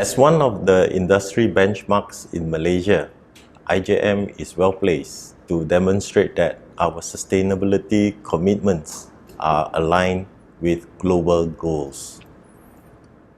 As one of the industry benchmarks in Malaysia, IJM is well placed to demonstrate that our sustainability commitments are aligned with global goals.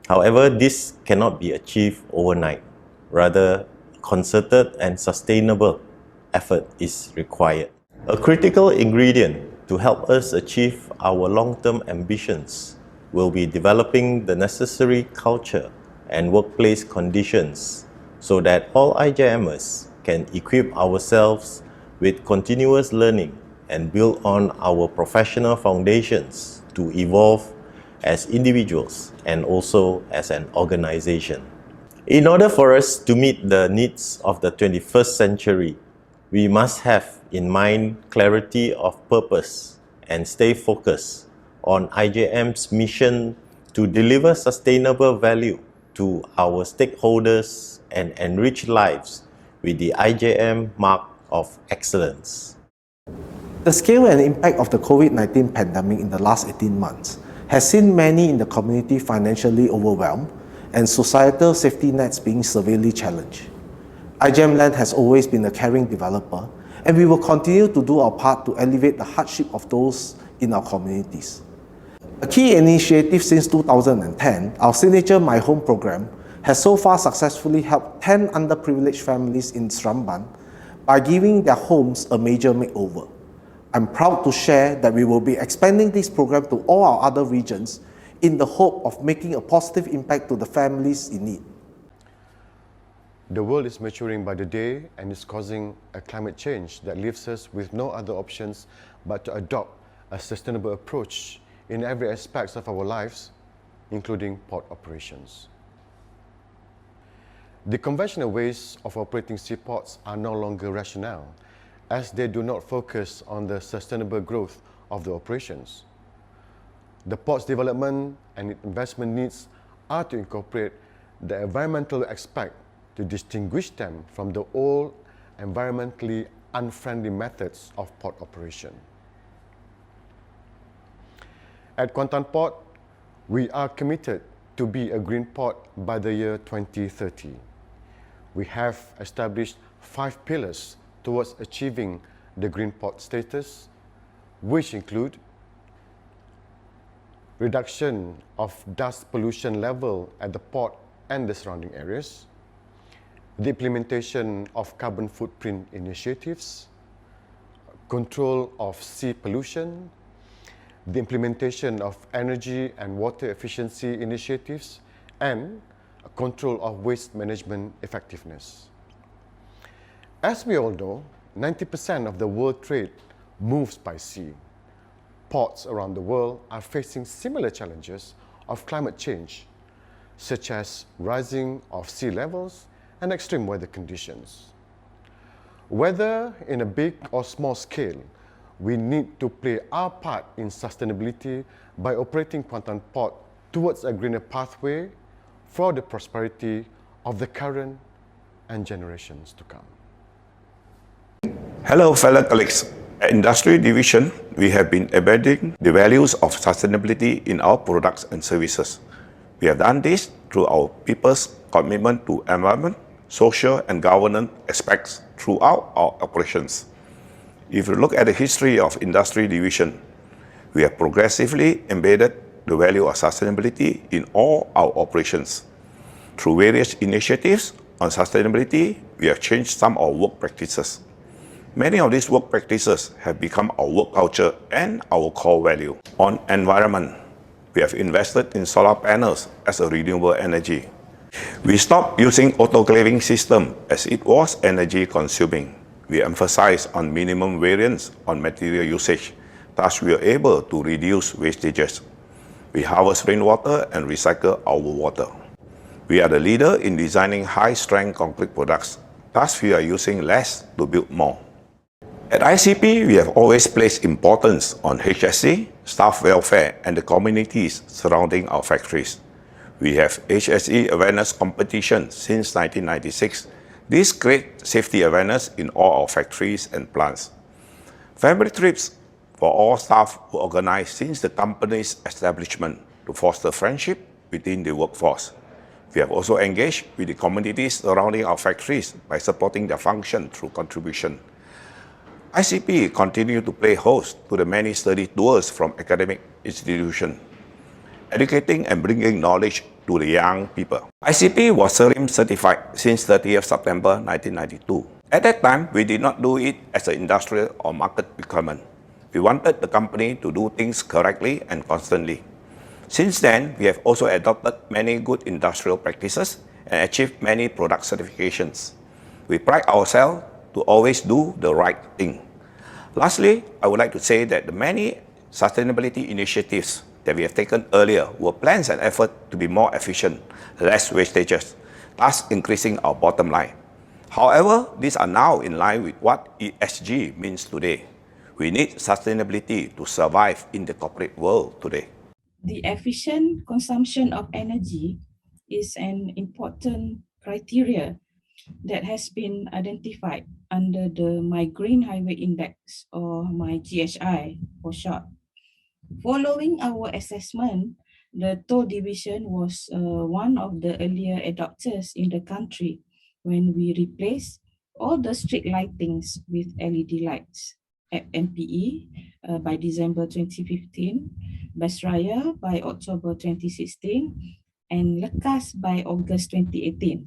However, this cannot be achieved overnight. Rather, concerted and sustainable effort is required. A critical ingredient to help us achieve our long-term ambitions will be developing the necessary culture and workplace conditions so that all IJMers can equip ourselves with continuous learning and build on our professional foundations to evolve as individuals and also as an organization. In order for us to meet the needs of the 21st century, we must have in mind clarity of purpose and stay focused on IJM's mission to deliver sustainable value to our stakeholders and enrich lives with the IJM mark of excellence. The scale and impact of the COVID-19 pandemic in the last 18 months has seen many in the community financially overwhelmed and societal safety nets being severely challenged. IJM Land has always been a caring developer, and we will continue to do our part to alleviate the hardship of those in our communities. A key initiative since 2010, our signature My Home program, has so far successfully helped 10 underprivileged families in Seremban by giving their homes a major makeover. I'm proud to share that we will be expanding this program to all our other regions in the hope of making a positive impact to the families in need. The world is maturing by the day and is causing a climate change that leaves us with no other options but to adopt a sustainable approach in every aspect of our lives, including port operations. The conventional ways of operating seaports are no longer rational, as they do not focus on the sustainable growth of the operations. The port's development and investment needs are to incorporate the environmental aspect to distinguish them from the old, environmentally unfriendly methods of port operation. At Kuantan Port, we are committed to be a green port by the year 2030. We have established 5 pillars towards achieving the green port status, which include reduction of dust pollution level at the port and the surrounding areas, the implementation of carbon footprint initiatives, control of sea pollution, the implementation of energy and water efficiency initiatives, and control of waste management effectiveness. As we all know, 90% of the world trade moves by sea. Ports around the world are facing similar challenges of climate change, such as rising of sea levels and extreme weather conditions. Whether in a big or small scale, we need to play our part in sustainability by operating Kuantan Port towards a greener pathway for the prosperity of the current and generations to come. Hello fellow colleagues. At Industry Division, we have been embedding the values of sustainability in our products and services. We have done this through our people's commitment to environment, social and governance aspects throughout our operations. If you look at the history of Industry Division, we have progressively embedded the value of sustainability in all our operations. Through various initiatives on sustainability, we have changed some of our work practices. Many of these work practices have become our work culture and our core value. On environment, we have invested in solar panels as a renewable energy. We stopped using autoclaving system as it was energy consuming. We emphasize on minimum variance on material usage. Thus, we are able to reduce wastages. We harvest rainwater and recycle our water. We are the leader in designing high-strength concrete products. Thus, we are using less to build more. At ICP, we have always placed importance on HSE, staff welfare, and the communities surrounding our factories. We have HSE awareness competition since 1996. This creates safety awareness in all our factories and plants. Family trips for all staff were organized since the company's establishment to foster friendship within the workforce. We have also engaged with the communities surrounding our factories by supporting their function through contribution. ICP continued to play host to the many study tours from academic institutions, educating and bringing knowledge to the young people. ICP was SERIM certified since 30th September 1992. At that time, we did not do it as an industrial or market requirement. We wanted the company to do things correctly and constantly. Since then, we have also adopted many good industrial practices and achieved many product certifications. We pride ourselves to always do the right thing. Lastly, I would like to say that the many sustainability initiatives that we have taken earlier were plans and efforts to be more efficient, less wastages, thus increasing our bottom line. However, these are now in line with what ESG means today. We need sustainability to survive in the corporate world today. The efficient consumption of energy is an important criteria that has been identified under the My Green Highway Index, or My GHI for short. Following our assessment, the toll division was one of the earlier adopters in the country when we replaced all the street lightings with LED lights at MPE by December 2015, Basraya by October 2016, and Lekas by August 2018.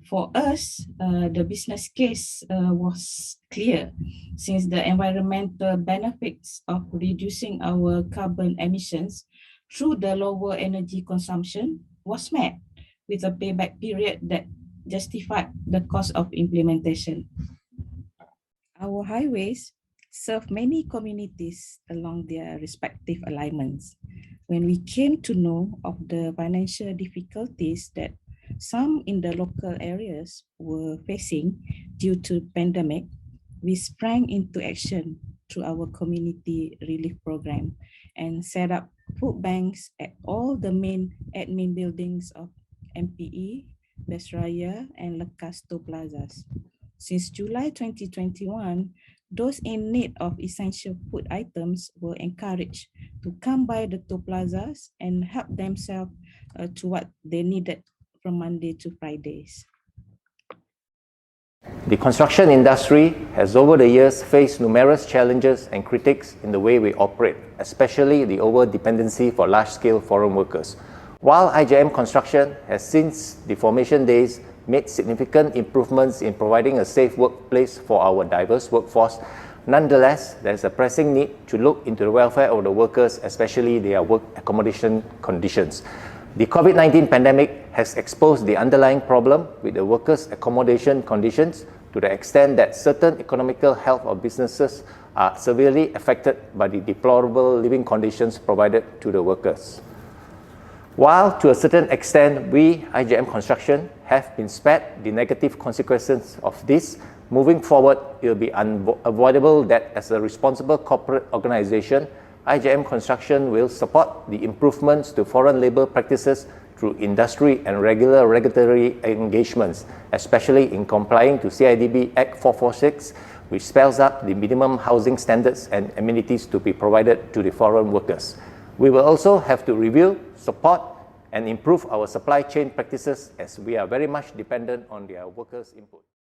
For us, the business case was clear, since the environmental benefits of reducing our carbon emissions through the lower energy consumption was met with a payback period that justified the cost of implementation. Our highways serve many communities along their respective alignments. When we came to know of the financial difficulties that some in the local areas were facing due to pandemic, we sprang into action through our community relief program and set up food banks at all the main admin buildings of MPE, Basraya, and Lekas toll plazas. Since July 2021, those in need of essential food items were encouraged to come by the toll plazas and help themselves to what they needed from Monday to Fridays. The construction industry has over the years faced numerous challenges and critiques in the way we operate, especially the over-dependency for large-scale foreign workers. While IJM Construction has since the formation days made significant improvements in providing a safe workplace for our diverse workforce, nonetheless, there is a pressing need to look into the welfare of the workers, especially their work accommodation conditions. The COVID-19 pandemic has exposed the underlying problem with the workers' accommodation conditions to the extent that certain economical health of businesses are severely affected by the deplorable living conditions provided to the workers. While to a certain extent we, IJM Construction, have been spared the negative consequences of this, moving forward it will be unavoidable that as a responsible corporate organization, IJM Construction will support the improvements to foreign labour practices through industry and regular regulatory engagements, especially in complying to CIDB Act 446, which spells out the minimum housing standards and amenities to be provided to the foreign workers. We will also have to review, support, and improve our supply chain practices as we are very much dependent on their workers' input.